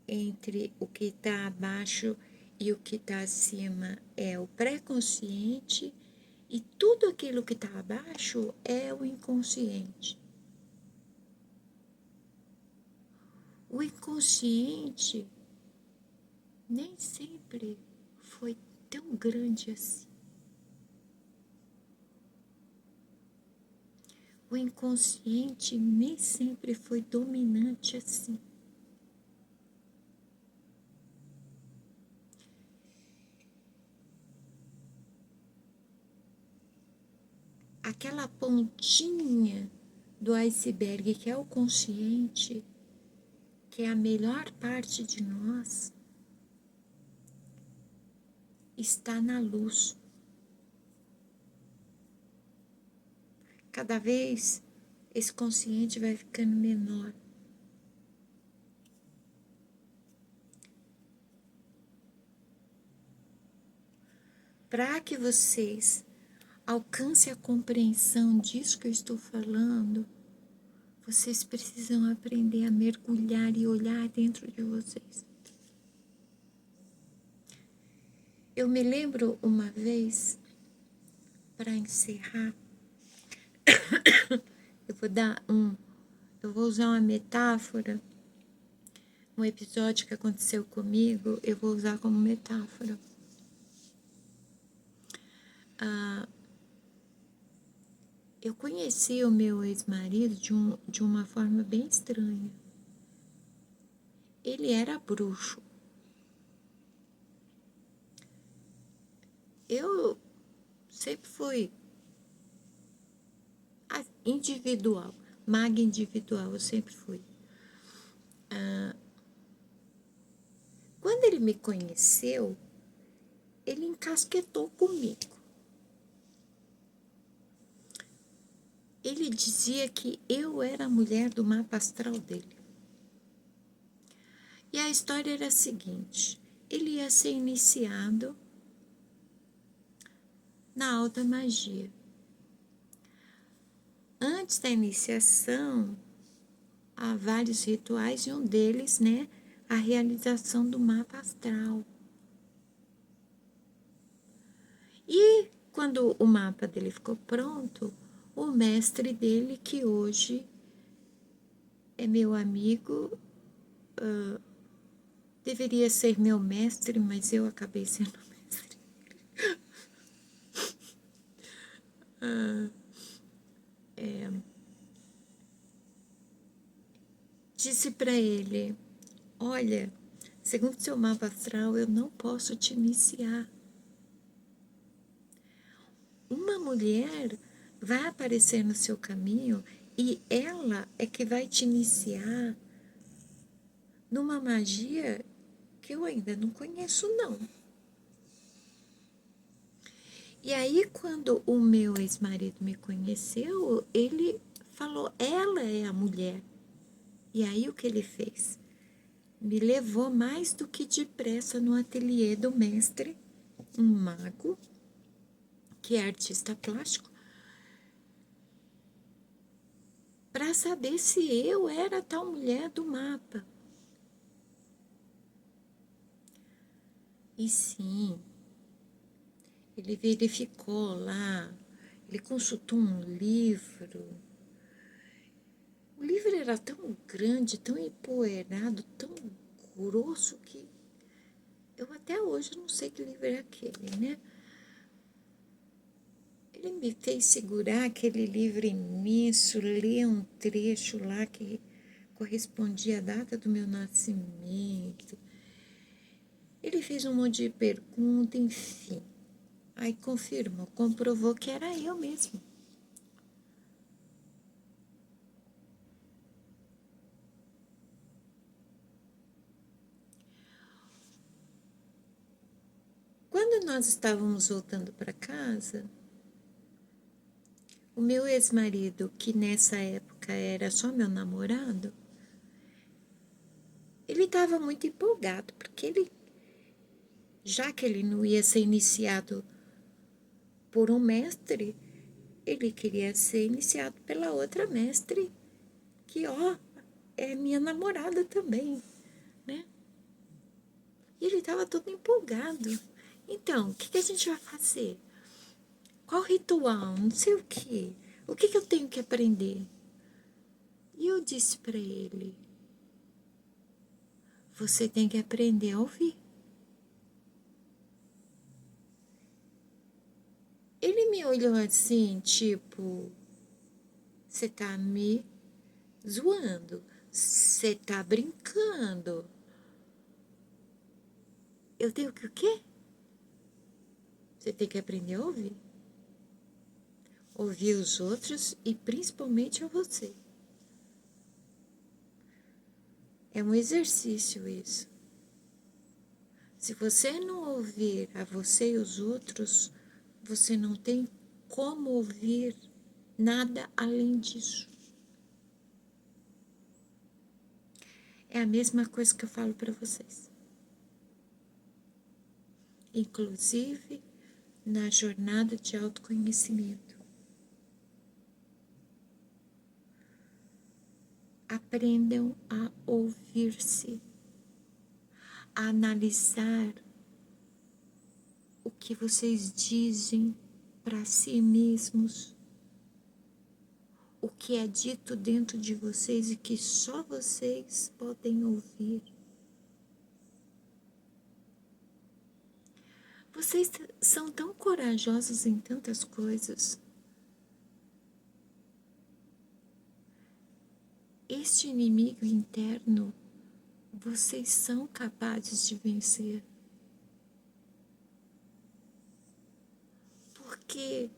entre o que está abaixo e o que está acima é o pré-consciente, e tudo aquilo que está abaixo é o inconsciente. O inconsciente nem sempre foi tão grande assim. O inconsciente nem sempre foi dominante assim. Aquela pontinha do iceberg que é o consciente, que é a melhor parte de nós, está na luz. Cada vez esse consciente vai ficando menor. Para que vocês alcancem a compreensão disso que eu estou falando, vocês precisam aprender a mergulhar e olhar dentro de vocês. Eu me lembro uma vez, para encerrar, eu vou usar uma metáfora, um episódio que aconteceu comigo, eu vou usar como metáfora. Eu conheci o meu ex-marido de uma forma bem estranha. Ele era bruxo. Eu sempre fui individual, maga individual, eu sempre fui. Quando ele me conheceu, ele encasquetou comigo. Ele dizia que eu era a mulher do mapa astral dele. E a história era a seguinte: ele ia ser iniciado na alta magia. Antes da iniciação, há vários rituais, e um deles, a realização do mapa astral. E quando o mapa dele ficou pronto, o mestre dele, que hoje é meu amigo, deveria ser meu mestre, mas eu acabei sendo mestre. Disse para ele: olha, segundo seu mapa astral, eu não posso te iniciar. Uma mulher vai aparecer no seu caminho e ela é que vai te iniciar numa magia que eu ainda não conheço, não. E aí, quando o meu ex-marido me conheceu, ele falou: ela é a mulher. E aí, o que ele fez? Me levou mais do que depressa no ateliê do mestre, um mago, que é artista plástico, para saber se eu era a tal mulher do mapa. E sim, ele verificou lá, ele consultou um livro. O livro era tão grande, tão empoeirado, tão grosso, que eu até hoje não sei que livro é aquele, né? Ele me fez segurar aquele livro imenso, ler um trecho lá que correspondia à data do meu nascimento. Ele fez um monte de perguntas, enfim. Aí confirmou, comprovou que era eu mesmo. quando nós estávamos voltando para casa, o meu ex-marido, que nessa época era só meu namorado, ele estava muito empolgado, porque ele, já que ele não ia ser iniciado por um mestre, ele queria ser iniciado pela outra mestre, que, ó, é minha namorada também, né? E ele estava todo empolgado. Então, o que a gente vai fazer? Qual ritual? Não sei o quê. O que eu tenho que aprender? E eu disse para ele: você tem que aprender a ouvir. Ele me olhou assim, tipo, você tá me zoando, você tá brincando. Eu tenho que o quê? Você tem que aprender a ouvir. Ouvir os outros e principalmente a você. É um exercício isso. Se você não ouvir a você e os outros, você não tem como ouvir nada além disso. É a mesma coisa que eu falo para vocês. Inclusive na jornada de autoconhecimento. Aprendam a ouvir-se, a analisar o que vocês dizem para si mesmos, o que é dito dentro de vocês e que só vocês podem ouvir. Vocês são tão corajosos em tantas coisas. Este inimigo interno, vocês são capazes de vencer. Porque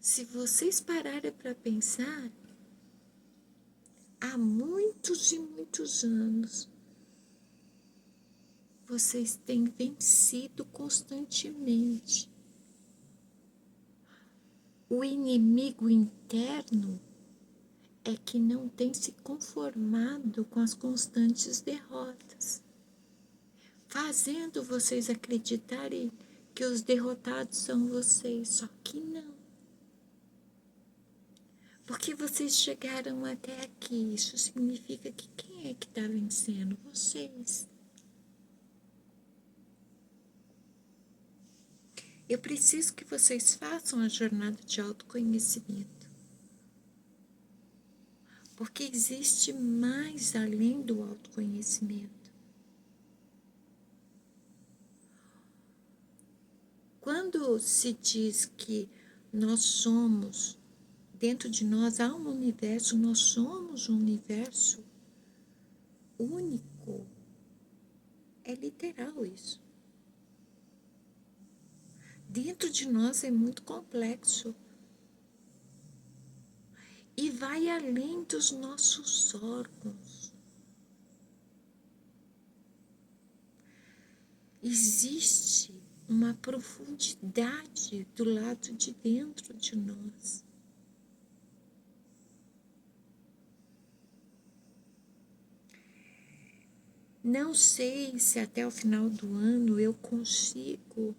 se vocês pararem para pensar, há muitos e muitos anos, vocês têm vencido constantemente. O inimigo interno é que não tem se conformado com as constantes derrotas, fazendo vocês acreditarem que os derrotados são vocês, só que não. Porque vocês chegaram até aqui, isso significa que quem é que está vencendo? Vocês. Eu preciso que vocês façam a jornada de autoconhecimento. Porque existe mais além do autoconhecimento. Quando se diz que nós somos, dentro de nós há um universo, nós somos um universo único. É literal isso. Dentro de nós é muito complexo. E vai além dos nossos órgãos. Existe uma profundidade do lado de dentro de nós. Não sei se até o final do ano eu consigo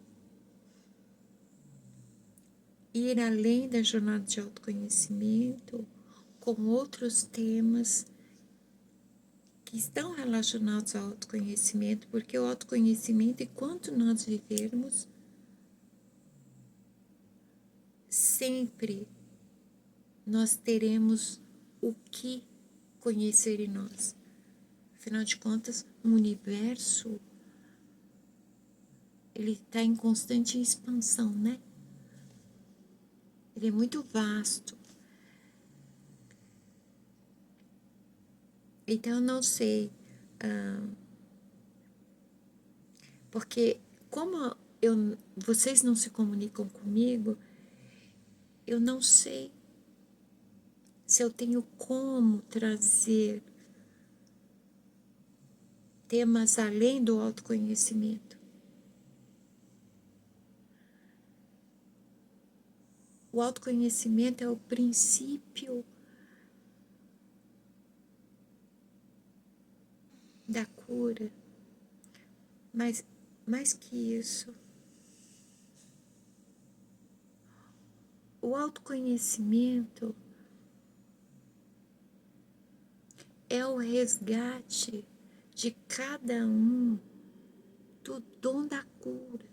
ir além da jornada de autoconhecimento com outros temas que estão relacionados ao autoconhecimento, porque o autoconhecimento, enquanto nós vivermos, sempre nós teremos o que conhecer em nós. Afinal de contas, o universo, ele está em constante expansão, né? Ele é muito vasto. Então, eu não sei, porque como vocês não se comunicam comigo, eu não sei se eu tenho como trazer temas além do autoconhecimento. O autoconhecimento é o princípio da cura, mas mais que isso, o autoconhecimento é o resgate de cada um do dom da cura.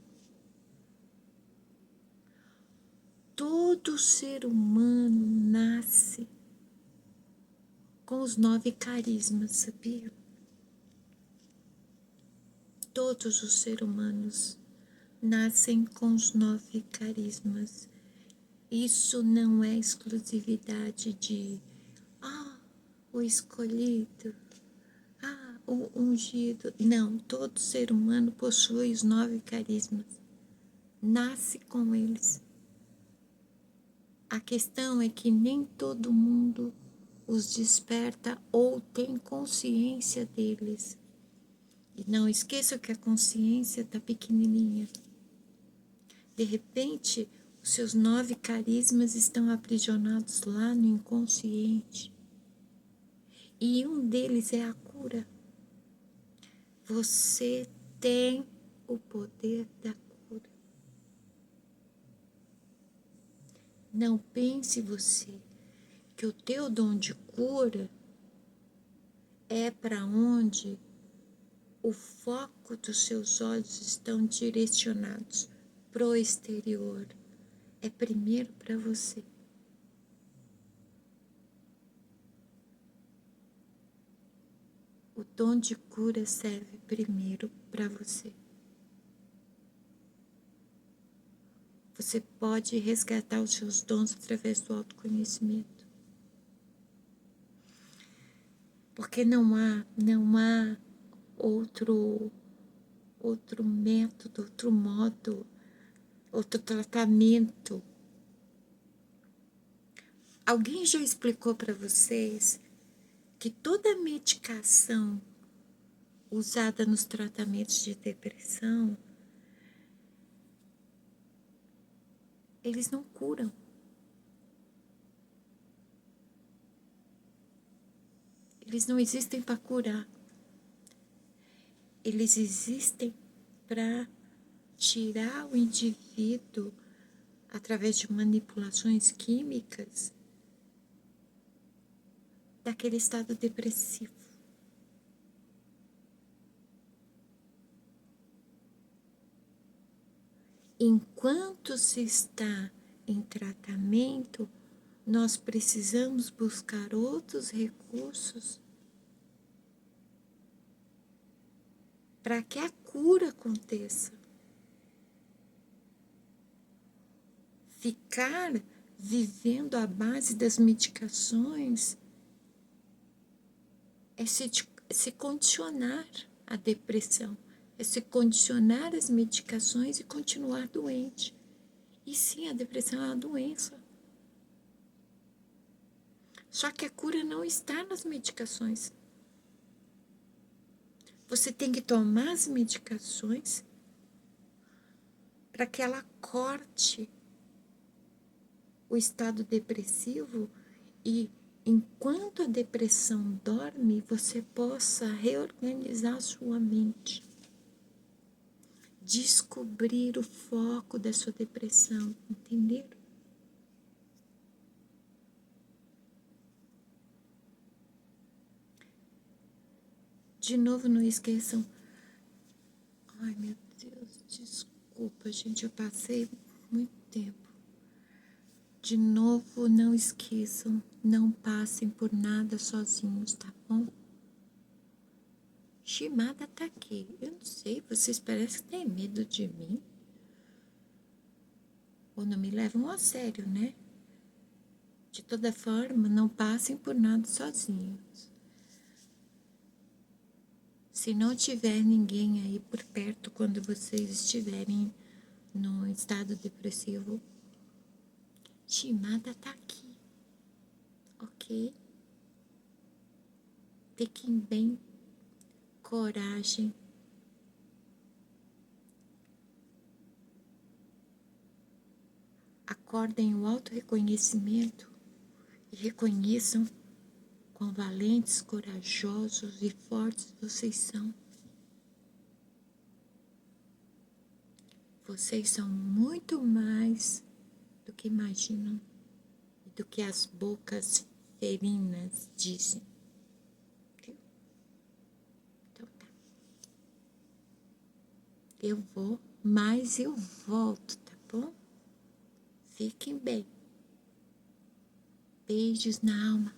Todo ser humano nasce com os 9 carismas, sabia? Todos os seres humanos nascem com os 9 carismas. Isso não é exclusividade de o escolhido, o ungido. Não, todo ser humano possui os 9 carismas. Nasce com eles. A questão é que nem todo mundo os desperta ou tem consciência deles. E não esqueça que a consciência está pequenininha. De repente, os seus 9 carismas estão aprisionados lá no inconsciente. E um deles é a cura. Você tem o poder da cura. Não pense você que o teu dom de cura é para onde o foco dos seus olhos estão direcionados pro exterior. É primeiro para você. O dom de cura serve primeiro para você. Você pode resgatar os seus dons através do autoconhecimento. Porque não há outro método, outro modo, outro tratamento. Alguém já explicou para vocês que toda medicação usada nos tratamentos de depressão, eles não curam. Eles não existem para curar. Eles existem para tirar o indivíduo, através de manipulações químicas, daquele estado depressivo. Enquanto se está em tratamento, nós precisamos buscar outros recursos para que a cura aconteça. Ficar vivendo à base das medicações é se condicionar à depressão, é se condicionar às medicações e continuar doente. E sim, a depressão é uma doença. Só que a cura não está nas medicações. Você tem que tomar as medicações para que ela corte o estado depressivo e, enquanto a depressão dorme, você possa reorganizar a sua mente. Descobrir o foco da sua depressão, entenderam? De novo, não esqueçam. Ai, meu Deus, desculpa, gente, eu passei muito tempo. De novo, não esqueçam, não passem por nada sozinhos, tá bom? Shimada tá aqui. Eu não sei, vocês parecem que têm medo de mim. Ou não me levam a sério, né? De toda forma, não passem por nada sozinhos. Se não tiver ninguém aí por perto quando vocês estiverem no estado depressivo, Shimada tá aqui, ok? Fiquem bem, coragem. A acordem o auto-reconhecimento e reconheçam quão valentes, corajosos e fortes vocês são. Vocês são muito mais do que imaginam e do que as bocas ferinas dizem. Viu? Então tá. Eu vou, mas eu volto, tá bom? Fiquem bem. Beijos na alma.